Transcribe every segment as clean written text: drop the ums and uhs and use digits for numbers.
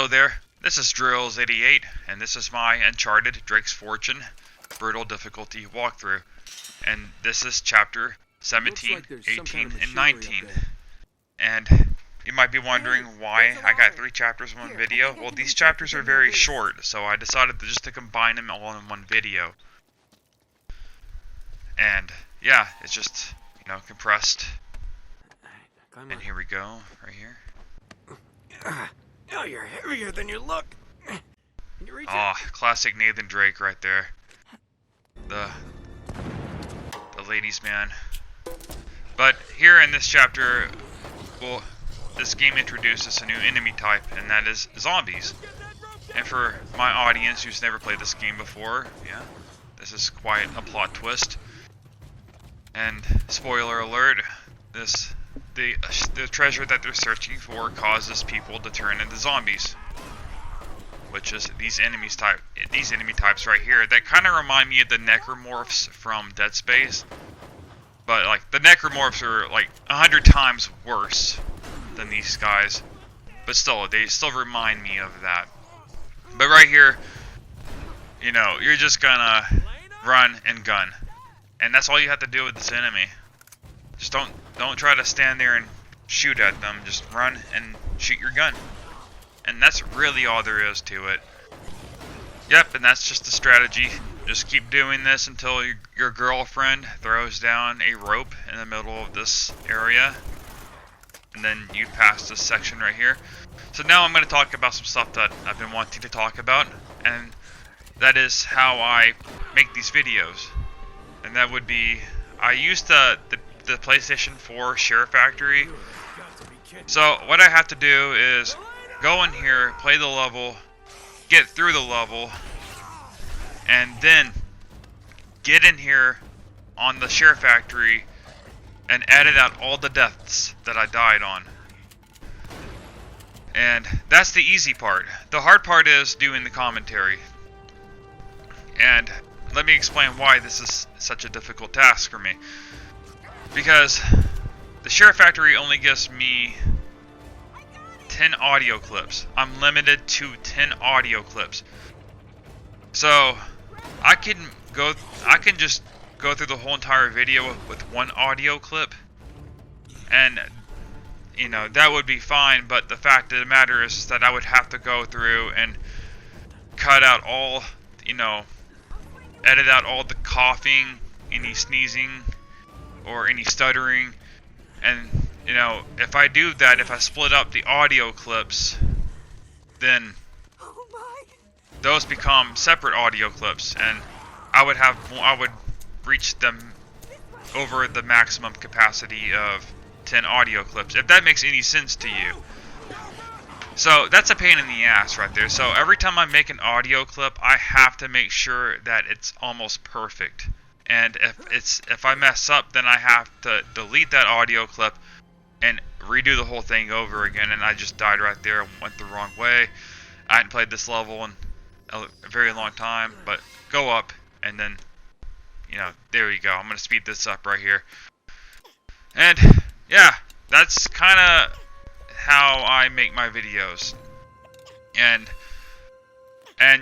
Hello there, this is Drills88, and this is my Uncharted Drake's Fortune Brutal Difficulty walkthrough. And this is chapter 17, 18, and 19. And you might be wondering why I got 3 chapters in one video. Well, these chapters are very short, so I decided to combine them all in one video. And yeah, it's just, compressed. And here we go, right here. Oh, you're heavier than you look. Oh, classic Nathan Drake right there. The ladies' man. But here in this chapter, well, this game introduces a new enemy type, and that is zombies. And for my audience who's never played this game before, yeah, this is quite a plot twist. And spoiler alert, the treasure that they're searching for causes people to turn into zombies, which is these enemy types right here that kind of remind me of the necromorphs from Dead Space, but like the necromorphs are like 100 times worse than these guys, but still they still remind me of that. But right here, you're just gonna run and gun, and that's all you have to do with this enemy. Just don't try to stand there and shoot at them. Just run and shoot your gun. And that's really all there is to it. Yep, and that's just the strategy. Just keep doing this until your girlfriend throws down a rope in the middle of this area. And then you pass this section right here. So now I'm going to talk about some stuff that I've been wanting to talk about. And that is how I make these videos. And that would be, I use the PlayStation 4 Share Factory. So what I have to do is go in here, play the level, get through the level, and then get in here on the Share Factory and edit out all the deaths that I died on. And that's the easy part. The hard part is doing the commentary. And let me explain why this is such a difficult task for me. Because the Share Factory only gives me 10 audio clips. I'm limited to 10 audio clips. So I can just go through the whole entire video with one audio clip, and that would be fine. But the fact of the matter is that I would have to go through and cut out all, edit out all the coughing, any sneezing, or any stuttering. And if I do that, if I split up the audio clips, then those become separate audio clips, and I would reach them over the maximum capacity of 10 audio clips, if that makes any sense to you. So that's a pain in the ass right there. So every time I make an audio clip, I have to make sure that it's almost perfect. And if I mess up, then I have to delete that audio clip and redo the whole thing over again. And I just died right there, went the wrong way. I hadn't played this level in a very long time, but go up, and then, there you go. I'm going to speed this up right here. And yeah, that's kind of how I make my videos. And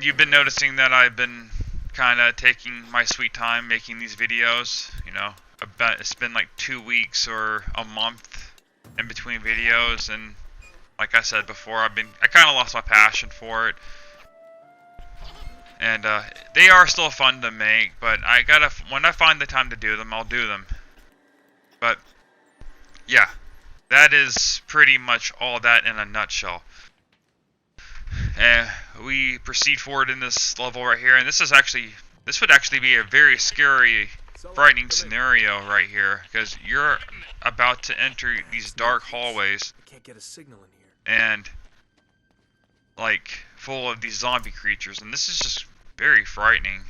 you've been noticing that I've been kind of taking my sweet time making these videos. It's been like 2 weeks or a month in between videos, and like I said before, I kind of lost my passion for it. And they are still fun to make, but when I find the time to do them, I'll do them. But yeah, that is pretty much all that in a nutshell. And we proceed forward in this level right here, and this would actually be a very scary, frightening scenario right here, because you're about to enter these dark hallways, and like full of these zombie creatures, and this is just very frightening.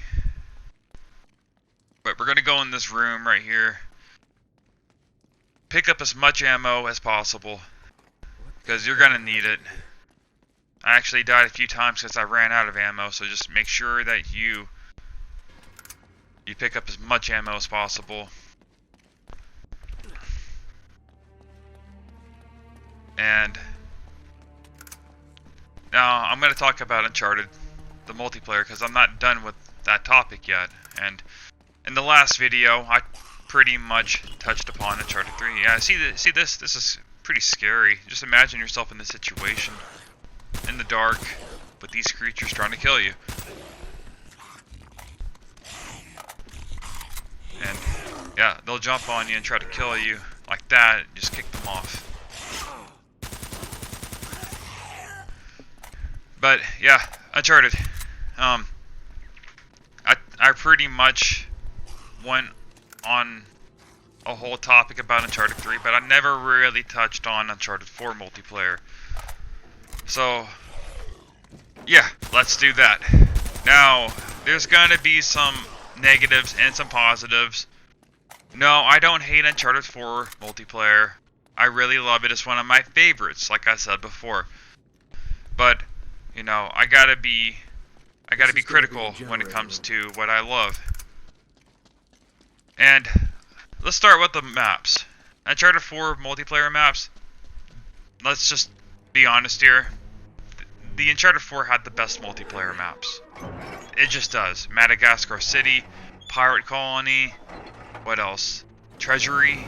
But we're gonna go in this room right here, pick up as much ammo as possible, because you're gonna need it. I actually died a few times because I ran out of ammo, so just make sure that you pick up as much ammo as possible. And Now, I'm going to talk about Uncharted, the multiplayer, because I'm not done with that topic yet. And in the last video, I pretty much touched upon Uncharted 3. Yeah, see this? This is pretty scary. Just imagine yourself in this situation, in the dark, with these creatures trying to kill you. And, yeah, they'll jump on you and try to kill you like that, just kick them off. But yeah, Uncharted. I pretty much went on a whole topic about Uncharted 3, but I never really touched on Uncharted 4 multiplayer. So yeah, let's do that. Now, there's gonna be some negatives and some positives. No, I don't hate Uncharted 4 multiplayer. I really love it. It's one of my favorites, like I said before. But you know, I gotta be critical when it comes to what I love. And let's start with the maps. Uncharted 4 multiplayer maps. Let's just be honest here. The Uncharted 4 had the best multiplayer maps. It just does. Madagascar City, Pirate Colony, what else? Treasury,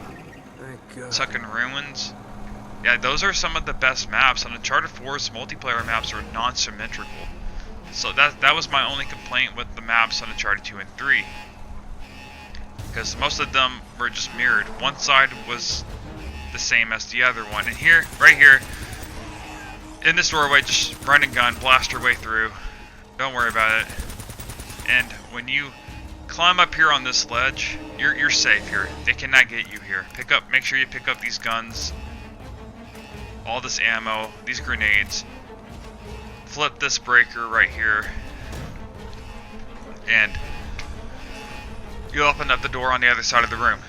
Sunken Ruins. Yeah, those are some of the best maps, and Uncharted 4's multiplayer maps are non-symmetrical. So that was my only complaint with the maps on Uncharted 2 and 3. Because most of them were just mirrored. One side was the same as the other one. And here, right here, in this doorway, just run and gun, blast your way through. Don't worry about it. And when you climb up here on this ledge, you're safe here. They cannot get you here. Make sure you pick up these guns. All this ammo, these grenades, flip this breaker right here, and you open up the door on the other side of the room.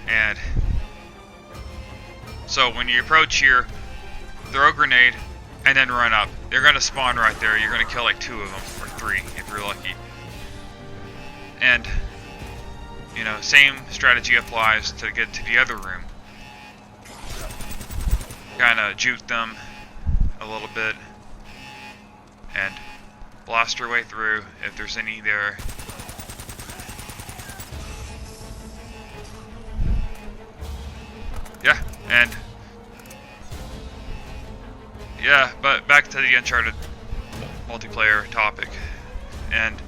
And so when you approach here, throw a grenade and then run up. They're gonna spawn right there. You're gonna kill like 2 of them, or 3 if you're lucky. And you know, same strategy applies to get to the other room. Kind of juke them a little bit and blast your way through if there's any there. Yeah, and yeah, but back to the Uncharted multiplayer topic. And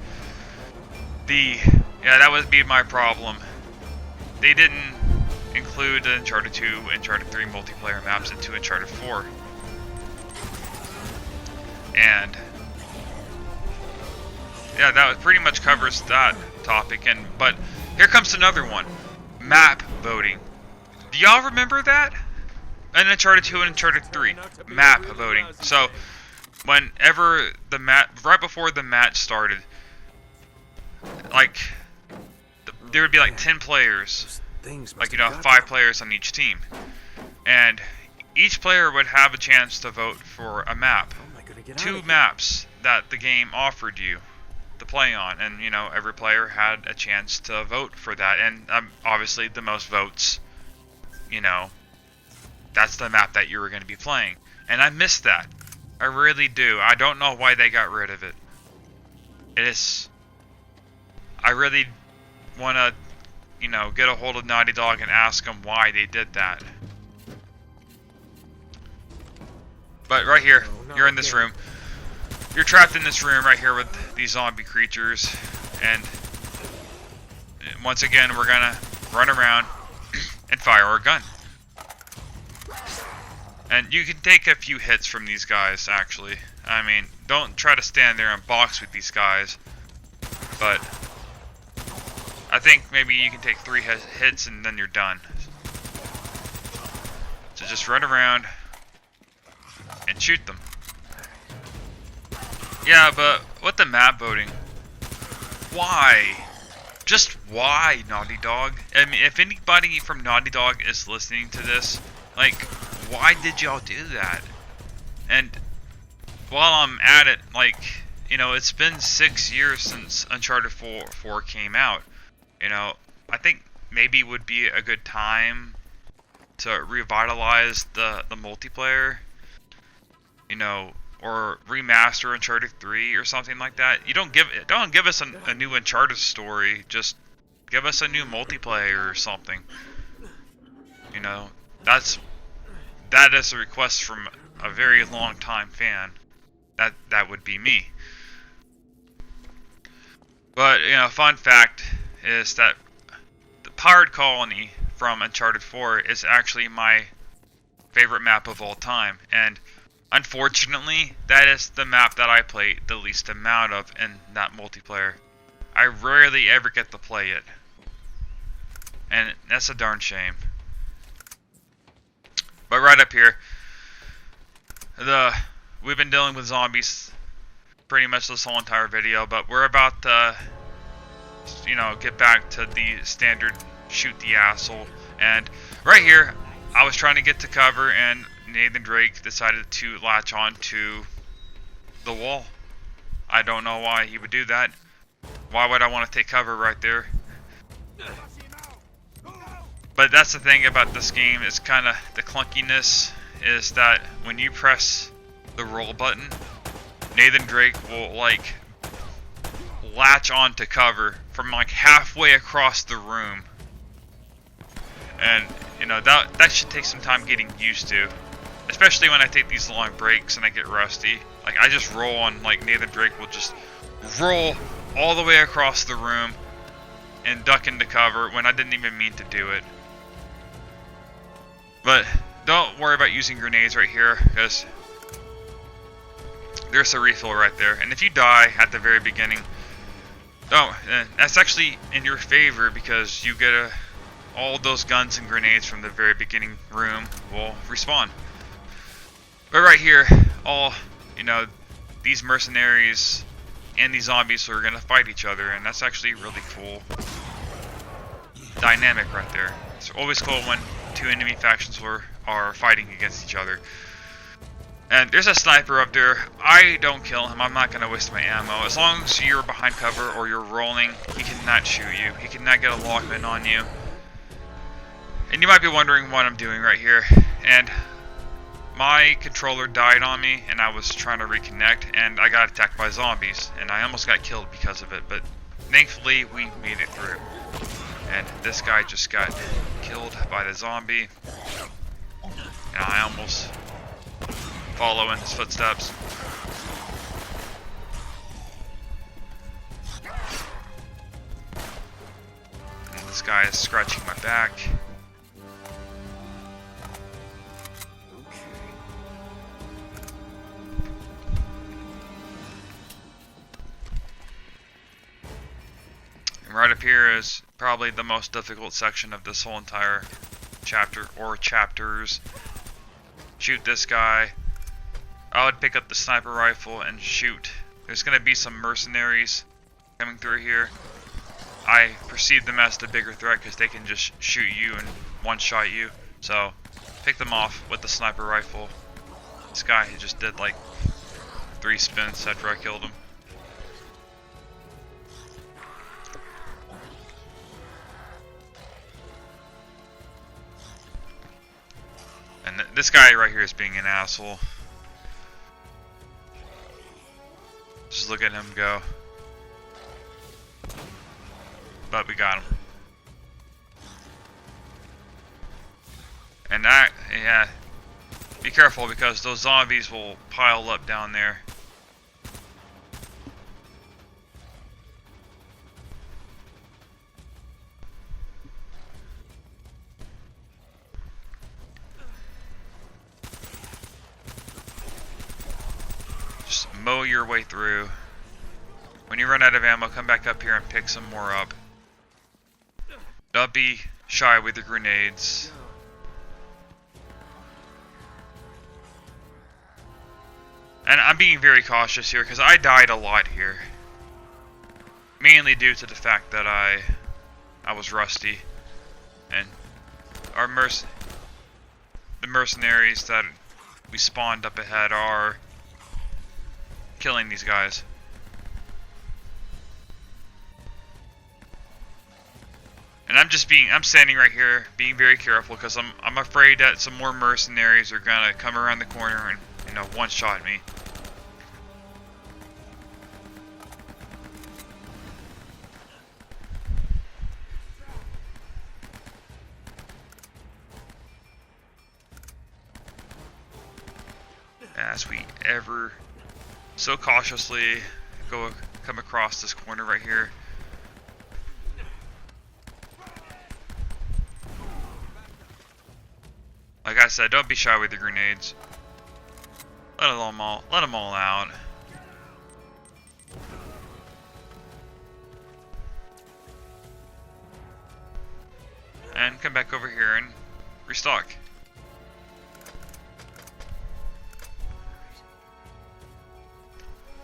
that would be my problem. They didn't include the Uncharted 2, Uncharted 3 multiplayer maps into Uncharted 4. And yeah, that pretty much covers that topic. But here comes another one. Map voting. Do y'all remember that? In Uncharted 2 and Uncharted 3, map voting. So whenever right before the match started, like there would be like 10 players. Like, you know, 5 players on each team. And each player would have a chance to vote for a map. 2 maps that the game offered you to play on. And, you know, every player had a chance to vote for that. And obviously the most votes, you know, that's the map that you were going to be playing. And I miss that. I really do. I don't know why they got rid of it. I really want to, you know, get a hold of Naughty Dog and ask them why they did that. But right here, you're in this room. You're trapped in this room right here with these zombie creatures. And once again, we're gonna run around and fire our gun. And you can take a few hits from these guys, actually. I mean, don't try to stand there and box with these guys. But I think maybe you can take 3 hits and then you're done. So just run around and shoot them. Yeah, but with the map voting, why? Just why, Naughty Dog? I mean, if anybody from Naughty Dog is listening to this, like, why did y'all do that? And while I'm at it, like, you know, it's been 6 years since Uncharted 4 came out. You know, I think maybe it would be a good time to revitalize the multiplayer. You know, or remaster Uncharted 3 or something like that. You don't give us a new Uncharted story. Just give us a new multiplayer or something. You know, that is a request from a very long time fan. That would be me. But you know, fun fact is that the Pirate Colony from Uncharted 4 is actually my favorite map of all time, and unfortunately, that is the map that I play the least amount of in that multiplayer. I rarely ever get to play it, and that's a darn shame. But right up here, we've been dealing with zombies pretty much this whole entire video, but we're about to, you know, get back to the standard shoot the asshole. And right here, I was trying to get to cover, and Nathan Drake decided to latch on to the wall. I don't know why he would do that. Why would I want to take cover right there? But that's the thing about this game, is kind of the clunkiness, is that when you press the roll button, Nathan Drake will like latch on to cover from like halfway across the room. And you know, that should take some time getting used to, especially when I take these long breaks and I get rusty. Like, I just roll on, like, Nathan Drake will just roll all the way across the room and duck into cover when I didn't even mean to do it. But don't worry about using grenades right here, because there's a refill right there. And if you die at the very beginning, that's actually in your favor, because you get all those guns and grenades from the very beginning room will respawn. But right here, you know, these mercenaries and these zombies are gonna fight each other, and that's actually really cool dynamic right there. It's always cool when two enemy factions are fighting against each other. And there's a sniper up there. I don't kill him. I'm not gonna waste my ammo. As long as you're behind cover or you're rolling, he cannot shoot you. He cannot get a lockman on you. And you might be wondering what I'm doing right here. And my controller died on me, and I was trying to reconnect, and I got attacked by zombies, and I almost got killed because of it. But thankfully, we made it through. And this guy just got killed by the zombie, and I almost follow in his footsteps. And this guy is scratching my back. And right up here is probably the most difficult section of this whole entire chapter, or chapters. Shoot this guy. I would pick up the sniper rifle and shoot. There's going to be some mercenaries coming through here. I perceive them as the bigger threat because they can just shoot you and one-shot you. So, pick them off with the sniper rifle. This guy just did like 3 spins after I killed him. And this guy right here is being an asshole. Just look at him go. But we got him. And that, yeah, be careful because those zombies will pile up down there. Just mow your way through. When you run out of ammo, come back up here and pick some more up. Don't be shy with the grenades. And I'm being very cautious here because I died a lot here. Mainly due to the fact that I was rusty. And the mercenaries that we spawned up ahead are killing these guys. And I'm standing right here being very careful because I'm afraid that some more mercenaries are gonna come around the corner and, you know, one-shot me. as we ever so cautiously come across this corner right here. Like I said, don't be shy with your grenades. Let them all out. And come back over here and restock.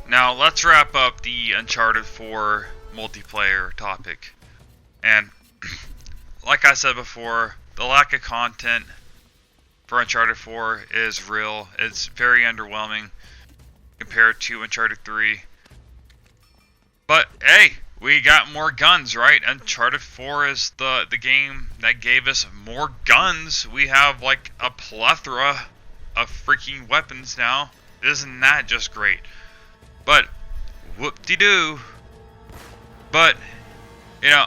Now let's wrap up the Uncharted 4 multiplayer topic. And like I said before, the lack of content for Uncharted 4 is real. It's very underwhelming compared to Uncharted 3. But hey, we got more guns, right? Uncharted 4 is the game that gave us more guns. We have like a plethora of freaking weapons now. Isn't that just great? But whoop-de-doo. But you know,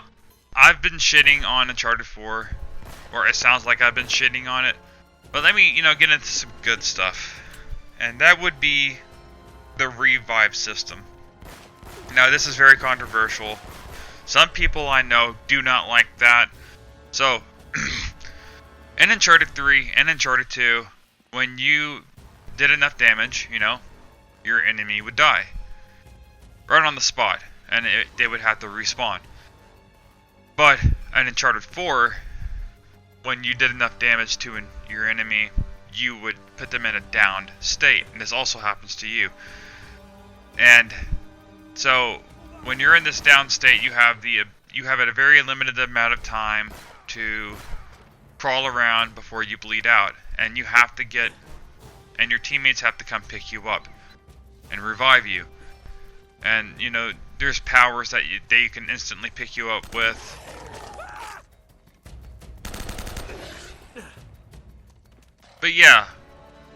I've been shitting on Uncharted 4, or it sounds like I've been shitting on it. But let me, get into some good stuff. And that would be the revive system. Now, this is very controversial. Some people I know do not like that. So, in Uncharted 3 and Uncharted 2, when you did enough damage, your enemy would die. Right on the spot. And they would have to respawn. But in Uncharted 4, when you did enough damage to your enemy, you would put them in a downed state, and this also happens to you. And so, when you're in this downed state, you have a very limited amount of time to crawl around before you bleed out, and and your teammates have to come pick you up and revive you. And there's powers that they can instantly pick you up with. But yeah,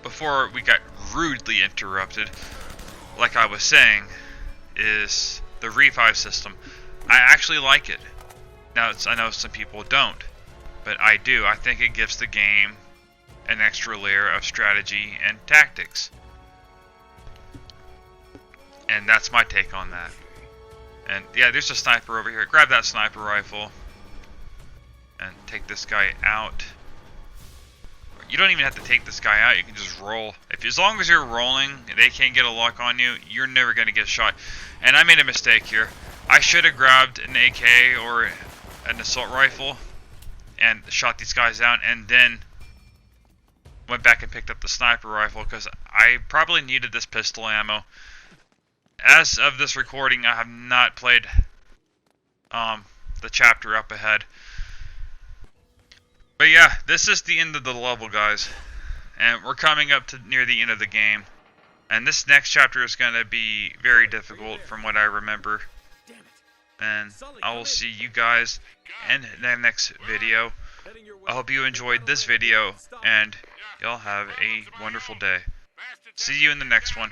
before we got rudely interrupted, like I was saying, is the revive system. I actually like it. Now, I know some people don't, but I do. I think it gives the game an extra layer of strategy and tactics. And that's my take on that. And yeah, there's a sniper over here. Grab that sniper rifle and take this guy out. You don't even have to take this guy out, you can just roll. As long as you're rolling, they can't get a lock on you, you're never going to get shot. And I made a mistake here. I should have grabbed an AK or an assault rifle and shot these guys down, and then went back and picked up the sniper rifle, because I probably needed this pistol ammo. As of this recording, I have not played the chapter up ahead. But yeah, this is the end of the level, guys. And we're coming up to near the end of the game. And this next chapter is going to be very difficult from what I remember. And I will see you guys in the next video. I hope you enjoyed this video, and y'all have a wonderful day. See you in the next one.